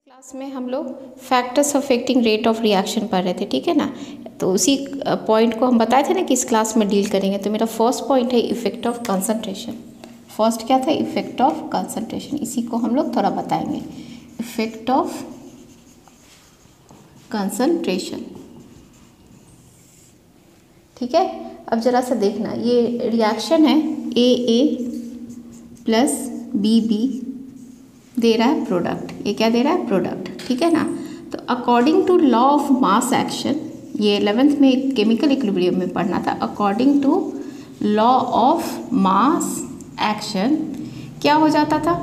Class में हम लोग factors affecting rate of reaction पढ़ रहे थे, ठीक है ना। तो उसी पॉइंट को हम बताए थे ना कि इस क्लास में डील करेंगे। तो मेरा फर्स्ट पॉइंट है इफेक्ट ऑफ कंसंट्रेशन। फर्स्ट क्या था? Effect of concentration. इसी को हम लोग थोड़ा बताएंगे, इफेक्ट ऑफ कंसंट्रेशन, ठीक है। अब जरा सा देखना, ये रिएक्शन है ए प्लस बी दे रहा है प्रोडक्ट। ये क्या दे रहा है? प्रोडक्ट, ठीक है ना। तो according to law of mass action, ये 11th में केमिकल इक्विलिब्रियम में पढ़ना था। According to law of mass action क्या हो जाता था?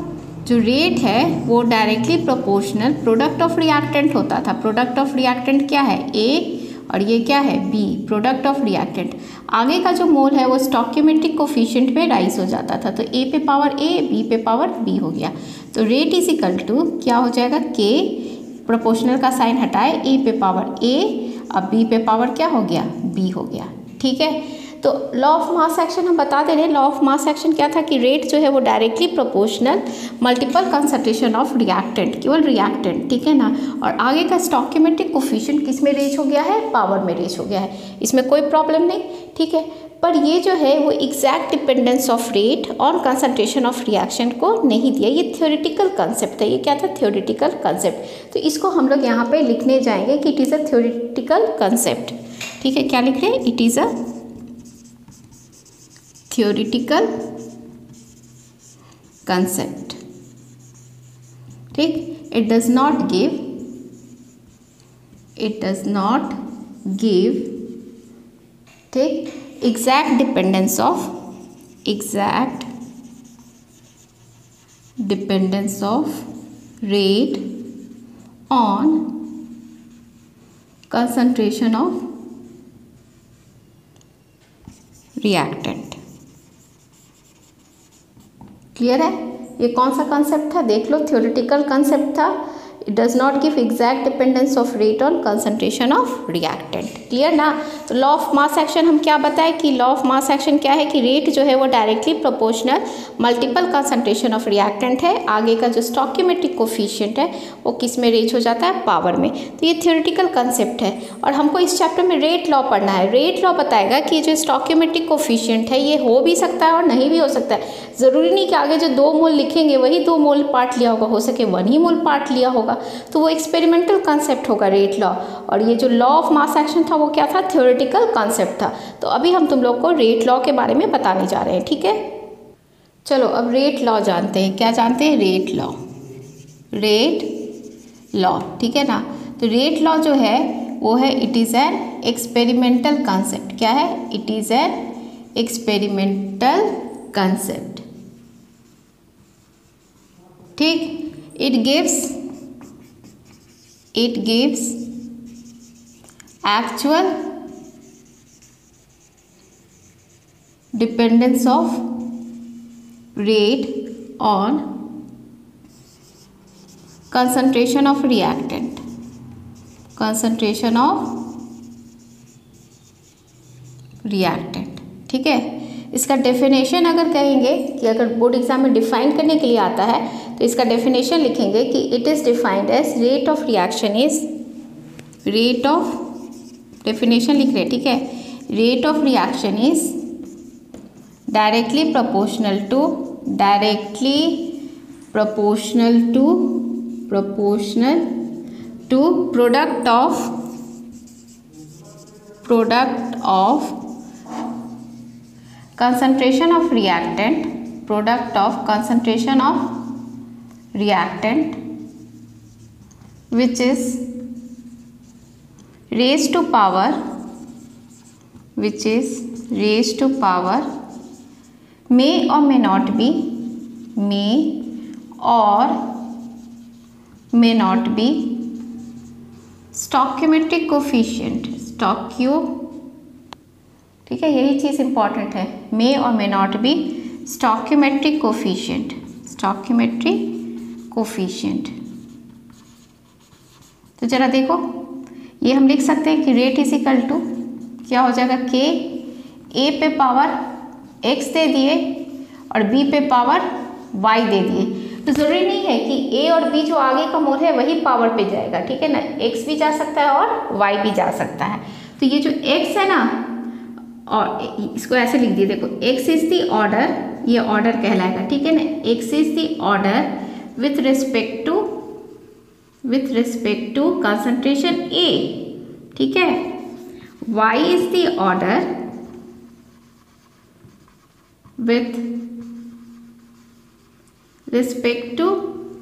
जो रेट है वो directly proportional product of reactant होता था। प्रोडक्ट ऑफ रिएक्टेंट क्या है? ए, और ये क्या है? B, product of reactant. आगे का जो मोल है वो स्टोइकियोमेट्रिक कोफिशिएंट में राइज हो जाता था। तो ए पे पावर ए, बी पे पावर बी हो गया। तो रेट इज इक्वल टू क्या हो जाएगा? के, प्रोपोर्शनल का साइन हटाए, ए पे पावर ए, अब बी पे पावर क्या हो गया? बी हो गया, ठीक है। तो लॉ ऑफ मास एक्शन हम बता दे रहे हैं। लॉ ऑफ मास एक्शन क्या था कि रेट जो है वो directly proportional multiple concentration of reactant, केवल रिएक्टेंट, ठीक है ना। और आगे का स्टोइकियोमेट्रिक कोफिशिएंट किस में रीच हो गया है? पावर में रीच हो गया है। इसमें कोई प्रॉब्लम नहीं, ठीक है। पर ये जो है वो exact dependence of rate on concentration of reaction को नहीं दिया। ये थ्योरेटिकल कंसेप्ट है। ये क्या था? Theoretical concept. तो इसको हम लोग यहाँ पे लिखने जाएंगे कि it is a theoretical concept, ठीक है। क्या लिख रहे हैं? It is a theoretical concept, ठीक। इट डज नॉट गिव ठीक exact dependence of rate on concentration of reactant। Clear है? ये कौन सा कंसेप्ट था? देख लो, थ्योरेटिकल कंसेप्ट था। It does not give exact dependence of rate on concentration of reactant. Clear ना। तो लॉ ऑफ मास एक्शन हम क्या बताए कि लॉ ऑफ मास एक्शन क्या है कि रेट जो है वो directly proportional multiple concentration of reactant है। आगे का जो स्टोइकियोमेट्रिक कोफिशिएंट है वो किस में रीच हो जाता है? पावर में। तो ये थ्योरेटिकल कंसेप्ट है और हमको इस चैप्टर में रेट लॉ पढ़ना है। रेट लॉ बताएगा कि जो स्टोइकियोमेट्रिक कोफिशिएंट है ये हो भी सकता है और नहीं भी हो सकता है। ज़रूरी नहीं कि आगे जो 2 मोल लिखेंगे वही 2 मोल पार्ट लिया होगा, हो सके 1 ही मोल पार्ट लिया होगा। तो वो एक्सपेरिमेंटल कंसेप्ट होगा रेट लॉ। और ये जो लॉ ऑफ मास एक्शन था वो क्या था? थ्योरेटिकल कंसेप्ट था। तो अभी हम तुम लोग को रेट लॉ के बारे में बताने जा रहे हैं, ठीक है। चलो अब रेट लॉ जानते हैं। क्या जानते हैं? रेट लॉ, ठीक है ना। तो रेट लॉ जो है वो है it is an experimental concept. क्या है? It is an experimental concept, ठीक। It gives actual dependence of rate on concentration of reactant, ठीक है। इसका डेफिनेशन अगर कहेंगे कि अगर बोर्ड एग्जाम में डिफाइन करने के लिए आता है तो इसका डेफिनेशन लिखेंगे कि it is defined as rate of reaction is definition लिख रहे हैं, ठीक है। Rate of reaction is directly proportional to product of concentration of reactant which is raised to power may or may not be stoichiometric coefficient, ठीक है। यही चीज़ important है। मे और may not be stoichiometric coefficient. तो जरा देखो, ये हम लिख सकते हैं कि रेट इज इक्वल टू क्या हो जाएगा? के, ए पे पावर x दे दिए और b पे पावर y दे दिए। तो ज़रूरी नहीं है कि ए और बी जो आगे का मोल है वही पावर पे जाएगा, ठीक है ना, एक्स भी जा सकता है और वाई भी जा सकता है। तो ये जो एक्स है ना, और इसको ऐसे लिख दिए, देखो एक्स इज द ऑर्डर, ये ऑर्डर कहलाएगा, ठीक है ना, x is the order with respect to concentration A, ठीक है। Y is the order with respect to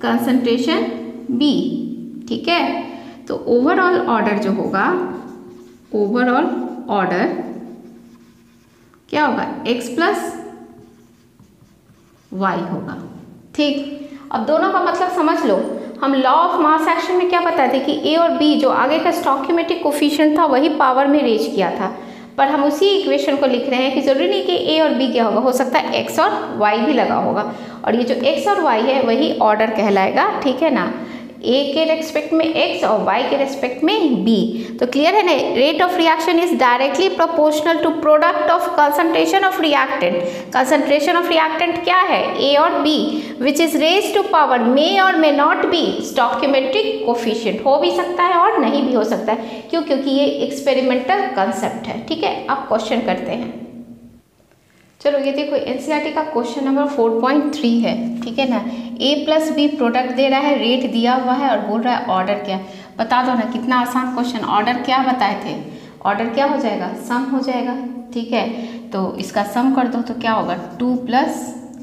concentration B, ठीक है। तो ओवरऑल ऑर्डर जो होगा, ओवरऑल ऑर्डर क्या होगा, x प्लस वाई होगा, ठीक। अब दोनों का मतलब समझ लो। हम लॉ ऑफ मास एक्शन में क्या बताए थे कि ए और बी जो आगे का स्टोइकियोमेट्रिक कोफिशिएंट था वही पावर में रेज किया था, पर हम उसी इक्वेशन को लिख रहे हैं कि जरूरी नहीं कि ए और बी क्या होगा, हो सकता है एक्स और वाई भी लगा होगा, और ये जो एक्स और वाई है वही ऑर्डर कहलाएगा, ठीक है ना, ए के रेस्पेक्ट में एक्स और वाई के रेस्पेक्ट में बी। तो क्लियर है ना, rate of reaction is directly proportional to product of concentration of reactant. Concentration of reactant क्या है, ए और B, which is raise to power may और may not be stoichiometric coefficient, हो भी सकता है और नहीं भी हो सकता है, क्यों, क्योंकि ये एक्सपेरिमेंटल कंसेप्ट है, ठीक है। अब क्वेश्चन करते हैं। चलो ये देखो एनसीईआरटी का क्वेश्चन नंबर 4.3 है, ठीक है ना। ए प्लस बी प्रोडक्ट दे रहा है, रेट दिया हुआ है और बोल रहा है ऑर्डर क्या। बता दो ना, कितना आसान क्वेश्चन। ऑर्डर क्या बताए थे, ऑर्डर क्या हो जाएगा, सम हो जाएगा, ठीक है। तो इसका सम कर दो तो क्या होगा, 2 +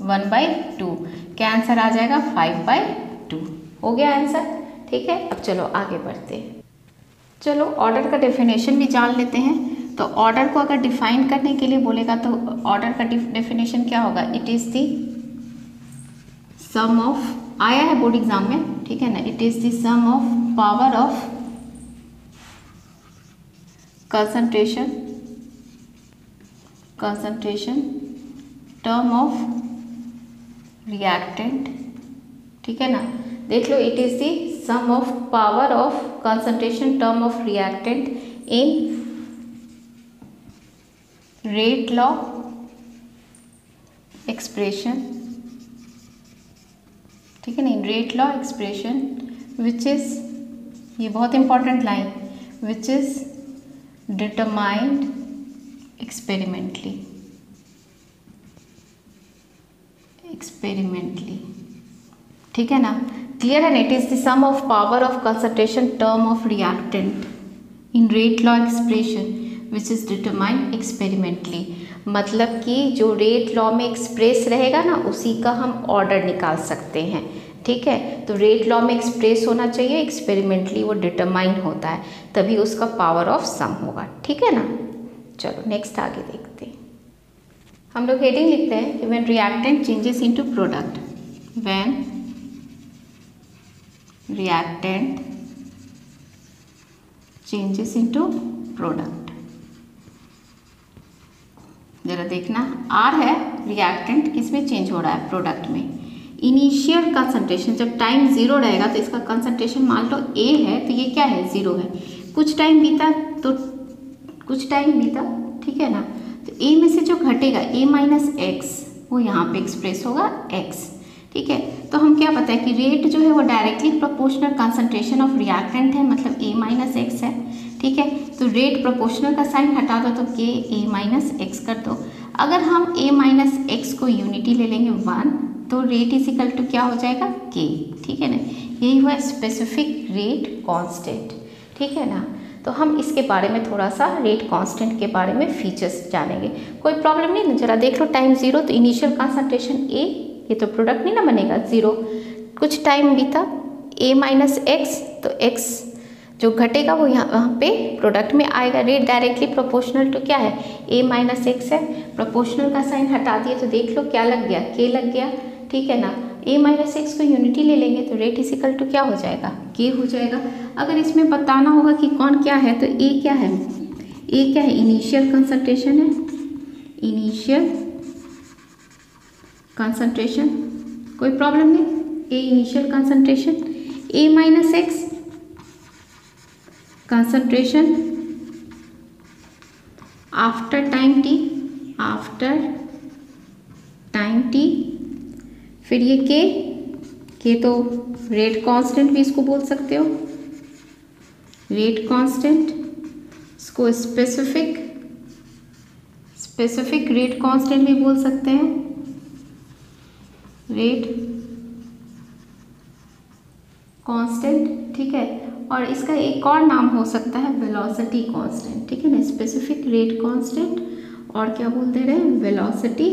1/2, क्या आंसर आ जाएगा, 5/2 हो गया आंसर, ठीक है। अब चलो आगे बढ़ते हैं। चलो ऑर्डर का डेफिनेशन भी जान लेते हैं। तो ऑर्डर को अगर डिफाइन करने के लिए बोलेगा तो ऑर्डर का डेफिनेशन क्या होगा, it is the sum of, आया है बोर्ड एग्जाम में, ठीक है ना, it is the sum of power of concentration term of reactant, ठीक है ना। देख लो, it is the sum of power of concentration term of reactant in rate law expression, ठीक है ना, in rate law expression which is, ये बहुत important line, which is determined experimentally, ठीक है ना। क्लियर है ना, it is the sum of power of concentration term of reactant in rate law expression which is determined experimentally. मतलब कि जो रेट लॉ में एक्सप्रेस रहेगा ना उसी का हम ऑर्डर निकाल सकते हैं, ठीक है। तो रेट लॉ में एक्सप्रेस होना चाहिए, एक्सपेरिमेंटली वो डिटरमाइन होता है, तभी उसका पावर ऑफ सम होगा, ठीक है ना। चलो नेक्स्ट आगे देखते हैं। हम लोग हेडिंग लिखते हैं कि when reactant changes into product, when reactant changes into product. जरा देखना, आर है रिएक्टेंट, किसमें चेंज हो रहा है, प्रोडक्ट में। इनिशियल कंसंट्रेशन, जब टाइम 0 रहेगा तो इसका कंसंट्रेशन मान लो ए है, तो ये क्या है, 0 है। कुछ टाइम बीता, ठीक है ना। तो ए में से जो घटेगा ए माइनस एक्स, वो यहाँ पे एक्सप्रेस होगा एक्स, ठीक है। तो हम क्या पता है कि रेट जो है वो directly proportional concentration of reactant है, मतलब ए माइनस एक्स है, ठीक है। तो रेट प्रोपोर्शनल का साइन हटा दो तो के ए माइनस एक्स कर दो। अगर हम ए माइनस एक्स को यूनिटी ले लेंगे 1, तो रेट इज इक्वल टू क्या हो जाएगा, के, ठीक है ना। यही हुआ स्पेसिफिक रेट कांस्टेंट, ठीक है ना। तो हम इसके बारे में थोड़ा सा रेट कांस्टेंट के बारे में फीचर्स जानेंगे, कोई प्रॉब्लम नहीं ना। जरा देख लो, टाइम 0 तो इनिशियल कंसंट्रेशन ए, ये तो प्रोडक्ट नहीं ना बनेगा, 0। कुछ टाइम बीता, ए माइनस एक्स, तो एक्स जो घटेगा वो यहाँ पे प्रोडक्ट में आएगा। रेट डायरेक्टली प्रोपोर्शनल टू क्या है, ए माइनस एक्स है। प्रोपोर्शनल का साइन हटा दिए तो देख लो क्या लग गया, के लग गया, ठीक है ना। ए माइनस एक्स को यूनिटी ले लेंगे तो रेट इज इक्वल टू क्या हो जाएगा, के हो जाएगा। अगर इसमें बताना होगा कि कौन क्या है तो ए क्या है, ए क्या है, इनिशियल कंसंट्रेशन है, इनिशियल कंसंट्रेशन, कोई प्रॉब्लम नहीं, A initial concentration, A minus x concentration after time t, after time t, फिर ये के के तो रेट कांस्टेंट भी इसको बोल सकते हो, रेट कांस्टेंट, इसको स्पेसिफिक रेट कांस्टेंट भी बोल सकते हैं, रेट कांस्टेंट, ठीक है। और इसका एक और नाम हो सकता है वेलोसिटी कांस्टेंट, ठीक है ना, स्पेसिफिक रेट कांस्टेंट और क्या बोल दे रहे हैं, वेलोसिटी,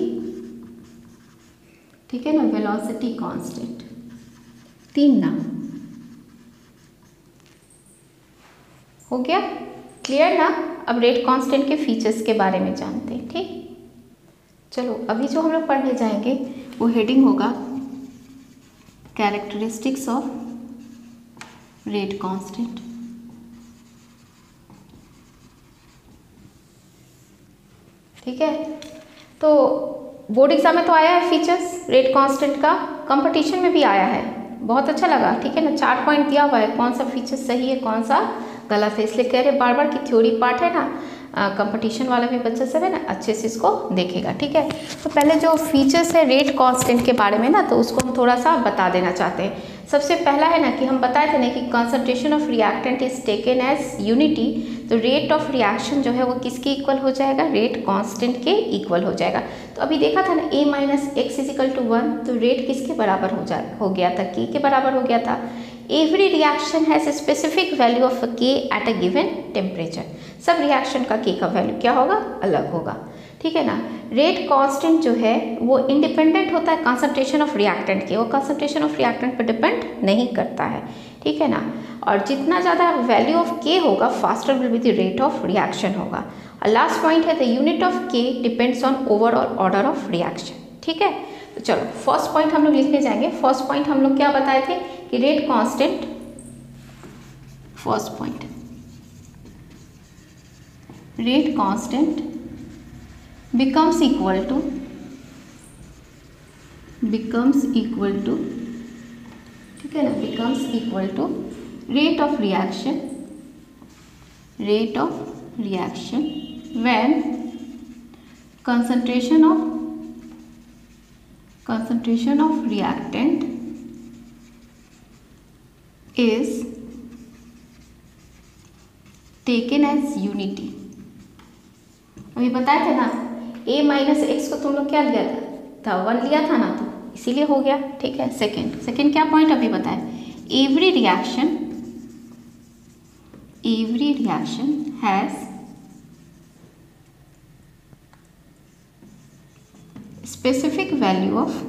ठीक है ना, वेलोसिटी कांस्टेंट, 3 नाम हो गया, क्लियर ना। अब रेट कांस्टेंट के फीचर्स के बारे में जानते हैं, ठीक। चलो अभी जो हम लोग पढ़ने जाएंगे वो हेडिंग होगा कैरेक्टरिस्टिक्स ऑफ रेट कांस्टेंट। ठीक है, तो बोर्ड एग्जाम में तो आया है फीचर्स रेट कांस्टेंट का, कंपटीशन में भी आया है, बहुत अच्छा लगा, ठीक है ना। 4 पॉइंट दिया हुआ है, कौन सा फीचर सही है कौन सा गलत है, इसलिए कह रहे बार बार कि थ्योरी पार्ट है ना, कंपटीशन वाला भी बच्चा सब है ना अच्छे से इसको देखेगा, ठीक है। तो पहले जो फीचर्स है रेट कांस्टेंट के बारे में ना, तो उसको हम थोड़ा सा बता देना चाहते हैं। सबसे पहला है ना कि हम बताए थे ना कि concentration of reactant is taken as unity, तो रेट ऑफ रिएक्शन जो है वो किसके इक्वल हो जाएगा, रेट कांस्टेंट के इक्वल हो जाएगा। तो अभी देखा था ना a minus x is equal to 1, तो रेट किसके बराबर हो गया था, k के बराबर हो गया था। Every reaction has specific value of k at a given temperature, सब रिएक्शन का k का वैल्यू क्या होगा, अलग होगा, ठीक है ना। रेट कांस्टेंट जो है वो इंडिपेंडेंट होता है कंसंट्रेशन ऑफ रिएक्टेंट के, वो कंसंट्रेशन ऑफ रिएक्टेंट पर डिपेंड नहीं करता है, ठीक है ना। और जितना ज़्यादा वैल्यू ऑफ k होगा faster will be the rate of reaction होगा। और लास्ट पॉइंट है the unit of k depends on overall order of reaction, ठीक है। तो चलो फर्स्ट पॉइंट हम लोग लिखने जाएंगे। फर्स्ट पॉइंट हम लोग क्या बताए थे कि rate constant, first point rate constant becomes equal to ठीक है ना, becomes equal to rate of reaction when concentration of reactant is taken as unity। अभी बताए थे ना a माइनस एक्स को तुम लोग क्या लिया था 1 लिया था ना, तो इसीलिए हो गया, ठीक है। सेकेंड क्या पॉइंट अभी बताए, every reaction has specific value of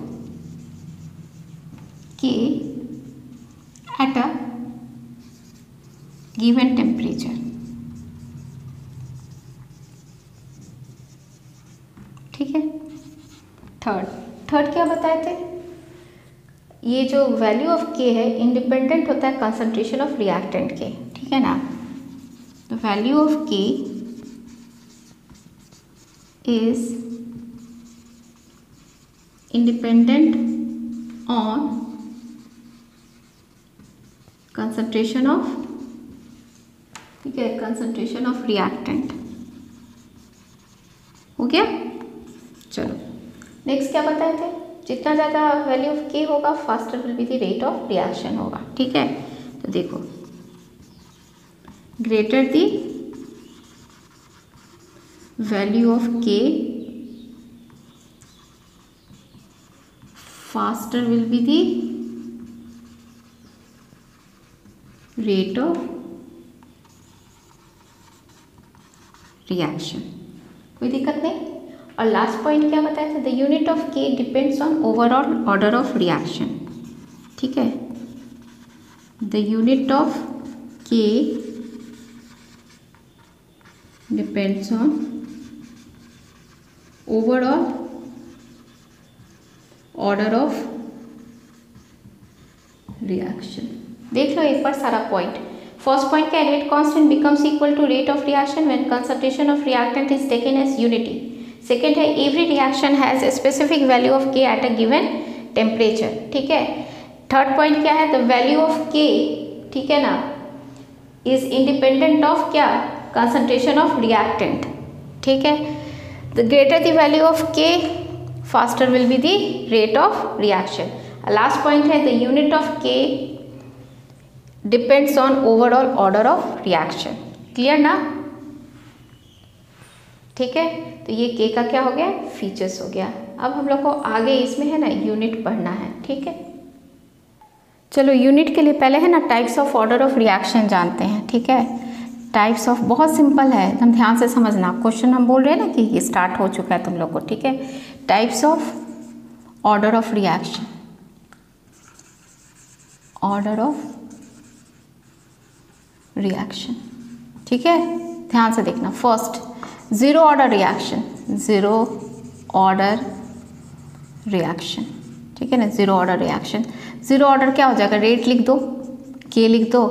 k at a given temperature, ठीक है। थर्ड क्या बताए थे, ये जो वैल्यू ऑफ k है इंडिपेंडेंट होता है कंसंट्रेशन ऑफ रिएक्टेंट के, ठीक है ना। तो value of k is independent on concentration of, ठीक है, कंसंट्रेशन ऑफ रिएक्टेंट, हो गया। चलो नेक्स्ट क्या बताए थे, जितना ज़्यादा वैल्यू ऑफ k होगा faster will be the rate of reaction होगा, ठीक है। तो देखो greater the value of k faster will be the rate of reaction, कोई दिक्कत नहीं। और लास्ट पॉइंट क्या बताया था, the unit of k depends on overall order of reaction, ठीक है। The unit of k depends on overall order of reaction. देख लो एक बार सारा पॉइंट। फर्स्ट पॉइंट क्या है, rate constant becomes equal to rate of reaction when concentration of reactant is taken as unity. Second है every reaction has a specific value of k at a given temperature, ठीक है। Third point क्या है, the value of k, ठीक है ना, is independent of क्या, concentration of reactant, ठीक है। The greater the value of k faster will be the rate of reaction. Last point है द यूनिट ऑफ के depends on overall order of reaction. Clear ना? ठीक है, तो ये के का क्या हो गया, फीचर्स हो गया। अब हम लोग को आगे इसमें है ना यूनिट पढ़ना है। ठीक है, चलो यूनिट के लिए पहले है ना types of order of reaction जानते हैं। ठीक है, टाइप्स ऑफ बहुत सिंपल है, एकदम ध्यान से समझना। क्वेश्चन हम बोल रहे हैं ना कि ये स्टार्ट हो चुका है तुम लोग को। ठीक है, types of order of reaction, order of reaction. ठीक है, ध्यान से देखना। First zero order reaction, zero order reaction. ठीक है ना, zero order reaction. Zero order क्या हो जाएगा, रेट लिख दो, के लिख दो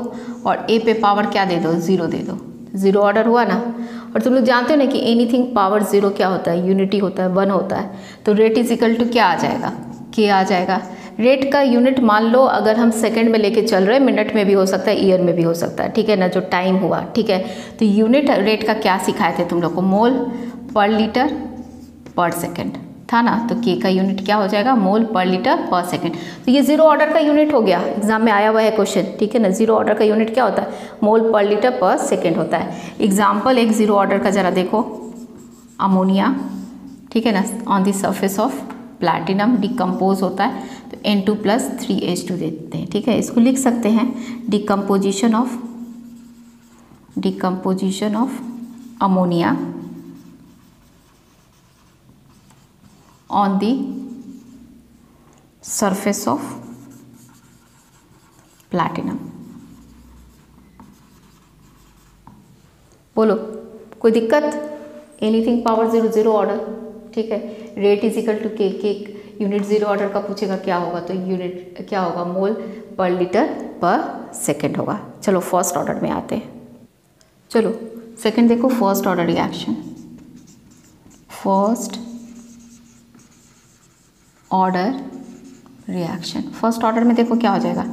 और ए पे पावर क्या दे दो, जीरो दे दो। जीरो ऑर्डर हुआ ना। और तुम लोग जानते हो ना कि एनीथिंग पावर जीरो क्या होता है, यूनिटी होता है, वन होता है। तो रेट इज इक्वल टू क्या आ जाएगा, के आ जाएगा। रेट का यूनिट मान लो अगर हम सेकंड में लेके चल रहे हैं, मिनट में भी हो सकता है, ईयर में भी हो सकता है। ठीक है ना, जो टाइम हुआ। ठीक है, तो यूनिट रेट का क्या सिखाए थे तुम लोग को, मोल पर लीटर पर सेकेंड था ना। तो के का यूनिट क्या हो जाएगा, मोल पर लीटर पर सेकेंड। तो ये जीरो ऑर्डर का यूनिट हो गया, एग्जाम में आया हुआ है क्वेश्चन। ठीक है ना, जीरो ऑर्डर का यूनिट क्या होता है, मोल पर लीटर पर सेकेंड होता है। एग्जाम्पल एक जीरो ऑर्डर का जरा देखो, अमोनिया। ठीक है ना, on the surface of platinum decompose होता है, तो N2 + 3H2 देते हैं। ठीक है, इसको लिख सकते हैं decomposition of ammonia on the surface of platinum. बोलो कोई दिक्कत, anything power zero, zero order. ठीक है, रेट इज इक्वल टू के यूनिट जीरो ऑर्डर का पूछेगा क्या होगा, तो यूनिट क्या होगा, मोल पर लीटर पर सेकेंड होगा। चलो फर्स्ट ऑर्डर में आते हैं। चलो सेकेंड देखो, first order reaction. First order reaction, first order में देखो क्या हो जाएगा,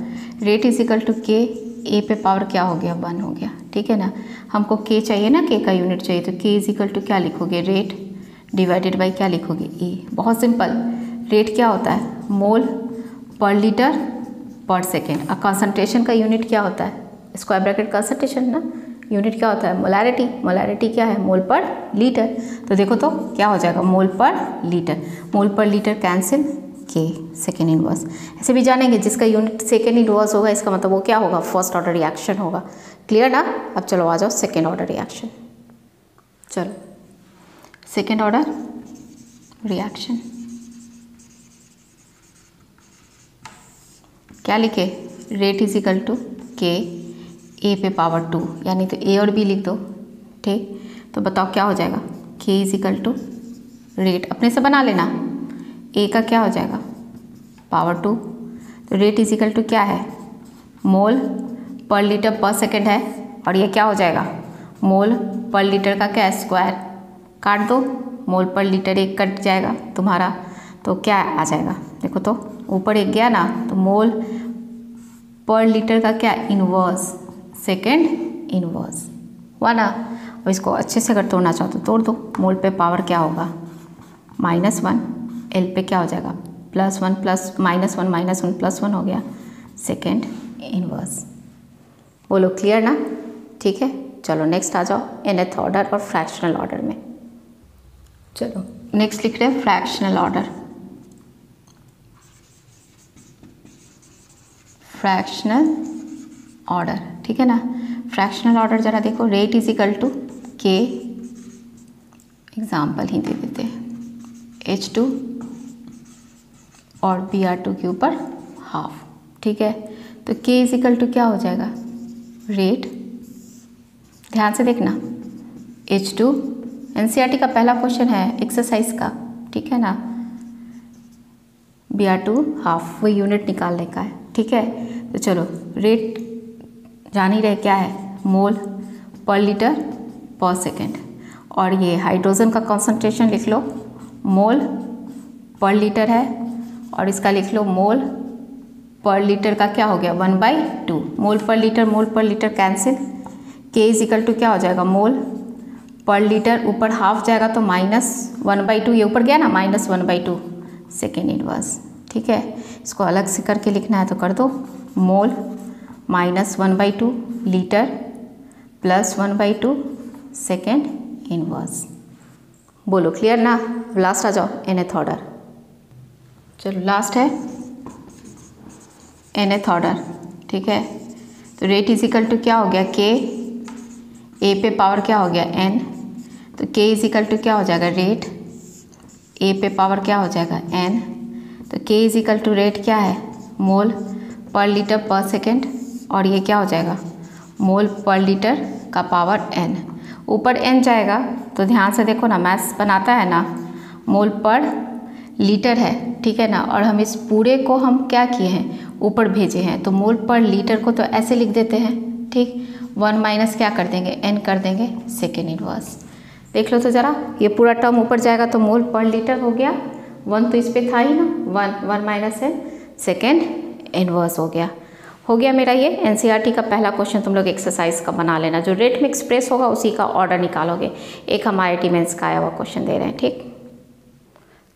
रेट इज इक्वल टू के, ए पे पावर क्या हो गया, 1 हो गया। ठीक है ना, हमको के चाहिए ना, के का यूनिट चाहिए, तो के इज इक्वल टू क्या लिखोगे, रेट डिवाइडेड बाई क्या लिखोगे, ए। बहुत सिंपल, रेट क्या होता है, मोल पर लीटर पर सेकेंड। और कंसंट्रेशन का यूनिट क्या होता है, स्क्वायर ब्रैकेट कंसंट्रेशन ना, यूनिट क्या होता है, मोलैरिटी। मोलैरिटी क्या है, मोल पर लीटर। तो देखो तो क्या हो जाएगा, मोल पर लीटर। मोल पर लीटर कैंसिल, के सेकेंड इनवर्स। ऐसे भी जानेंगे जिसका यूनिट सेकेंड इनवर्स होगा, इसका मतलब वो क्या होगा, फर्स्ट ऑर्डर रिएक्शन होगा। क्लियर ना? अब चलो आ जाओ सेकेंड ऑर्डर रिएक्शन। चलो सेकेंड ऑर्डर रिएक्शन क्या लिखे, रेट इज इक्वल टू के, ए पे पावर 2, यानी तो ए और बी लिख दो। ठीक, तो बताओ क्या हो जाएगा, के इज इक्वल टू रेट, अपने से बना लेना, ए का क्या हो जाएगा, पावर 2। तो रेट इज इक्वल टू क्या है, मोल पर लीटर पर सेकेंड है, और ये क्या हो जाएगा, मोल पर लीटर का क्या है, स्क्वायर। काट दो, मोल पर लीटर एक कट जाएगा तुम्हारा, तो क्या आ जाएगा, देखो तो ऊपर एक गया ना, तो मोल पर लीटर का क्या, इनवर्स, सेकेंड इनवर्स हुआ ना। और इसको अच्छे से अगर तोड़ना चाहो तो तोड़ दो, मोल पे पावर क्या होगा, -1, एल पे क्या हो जाएगा, +1 प्लस -1 +1 हो गया, सेकेंड इनवर्स। बोलो क्लियर ना? ठीक है, चलो नेक्स्ट आ जाओ nth ऑर्डर और फ्रैक्शनल ऑर्डर में। चलो नेक्स्ट लिख रहे हैं फ्रैक्शनल ऑर्डर। फ्रैक्शनल ऑर्डर, ठीक है ना। फ्रैक्शनल ऑर्डर जरा देखो, रेट इज इक्वल टू के, एग्जाम्पल ही दे देते हैं, H2 और Br2 के ऊपर हाफ। ठीक है, तो K इज इक्वल टू क्या हो जाएगा, रेट। ध्यान से देखना, H2 NCERT का पहला क्वेश्चन है एक्सरसाइज का, ठीक है ना। Br2 हाफ, वो यूनिट निकालने का है। ठीक है, तो चलो रेट जान ही रहे क्या है, मोल पर लीटर पर सेकेंड। और ये हाइड्रोजन का कॉन्सेंट्रेशन लिख लो, मोल पर लीटर है, और इसका लिख लो मोल पर लीटर का क्या हो गया, 1/2। मोल पर लीटर कैंसिल, के इज इक्वल टू क्या हो जाएगा, मोल पर लीटर, ऊपर हाफ जाएगा तो -1/2, ये ऊपर गया ना, -1/2 सेकेंड इनवर्स। ठीक है, इसको अलग से करके लिखना है तो कर दो। मोल -1/2 लीटर +1/2 सेकेंड इनवर्स। बोलो क्लियर ना। लास्ट आ जाओ nth ऑर्डर। चलो लास्ट है nth ऑर्डर, ठीक है। तो रेट इज इक्वल टू क्या हो गया, k, a पे पावर क्या हो गया n, तो k इज इक्वल टू क्या हो जाएगा रेट, a पे पावर क्या हो जाएगा n, तो k is equal to rate क्या है मोल पर लीटर पर सेकेंड, और ये क्या हो जाएगा मोल पर लीटर का पावर n। ऊपर n जाएगा तो ध्यान से देखो ना, मैथ्स बनाता है ना, मोल पर लीटर है, ठीक है ना, और हम इस पूरे को हम क्या किए हैं ऊपर भेजे हैं, तो मोल पर लीटर को तो ऐसे लिख देते हैं, ठीक। 1 माइनस क्या कर देंगे n कर देंगे सेकेंड इनवर्स। देख लो तो ज़रा, ये पूरा टर्म ऊपर जाएगा तो मोल पर लीटर हो गया, 1 तो इस पे था ही ना, 1 माइनस n सेकेंड इनवर्स हो गया मेरा ये एनसीईआरटी का पहला क्वेश्चन। तुम लोग एक्सरसाइज का बना लेना, जो रेट में एक्सप्रेस होगा उसी का ऑर्डर निकालोगे। एक हम IIT मेंस का आया हुआ क्वेश्चन दे रहे हैं, ठीक।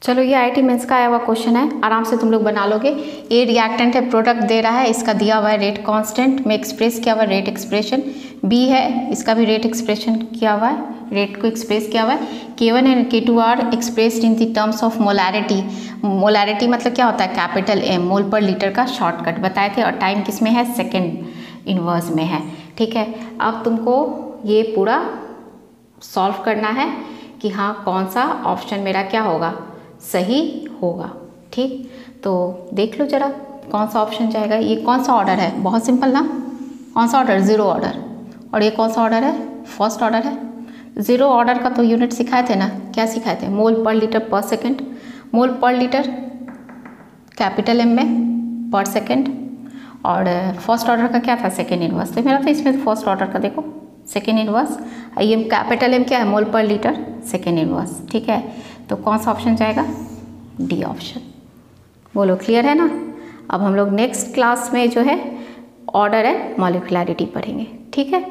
चलो ये IIT मेंस का आया हुआ क्वेश्चन है, आराम से तुम लोग बना लोगे। ए रिएक्टेंट है, प्रोडक्ट दे रहा है, इसका दिया हुआ है रेट कांस्टेंट में एक्सप्रेस किया हुआ है रेट एक्सप्रेशन। बी है, इसका भी रेट एक्सप्रेशन किया हुआ है, रेट को एक्सप्रेस किया हुआ है। K1 and K2 are expressed in the terms of molarity. Molarity मतलब क्या होता है, कैपिटल M, मोल पर लीटर का शॉर्टकट बताए थे, और टाइम किस में है सेकेंड इनवर्स में है, ठीक है। अब तुमको ये पूरा सॉल्व करना है कि हाँ कौन सा ऑप्शन मेरा क्या होगा सही होगा, ठीक। तो देख लो जरा कौन सा ऑप्शन जाएगा। ये कौन सा ऑर्डर है, बहुत सिंपल ना, कौन सा ऑर्डर, ज़ीरो ऑर्डर। और ये कौन सा ऑर्डर है, फर्स्ट ऑर्डर है। ज़ीरो ऑर्डर का तो यूनिट सिखाए थे ना, क्या सिखाए थे, मोल पर लीटर पर सेकेंड। मोल पर लीटर कैपिटल M में पर सेकेंड, और फर्स्ट ऑर्डर का क्या था सेकेंड इनवर्स। तो मेरा तो इसमें फर्स्ट ऑर्डर का देखो सेकेंड इनवर्स, ये कैपिटल M क्या है मोल पर लीटर सेकेंड इनवर्स, ठीक है। तो कौन सा ऑप्शन जाएगा, डी ऑप्शन। बोलो क्लियर है ना। अब हम लोग नेक्स्ट क्लास में जो है ऑर्डर एंड मॉलिक्युलैरिटी पढ़ेंगे, ठीक है।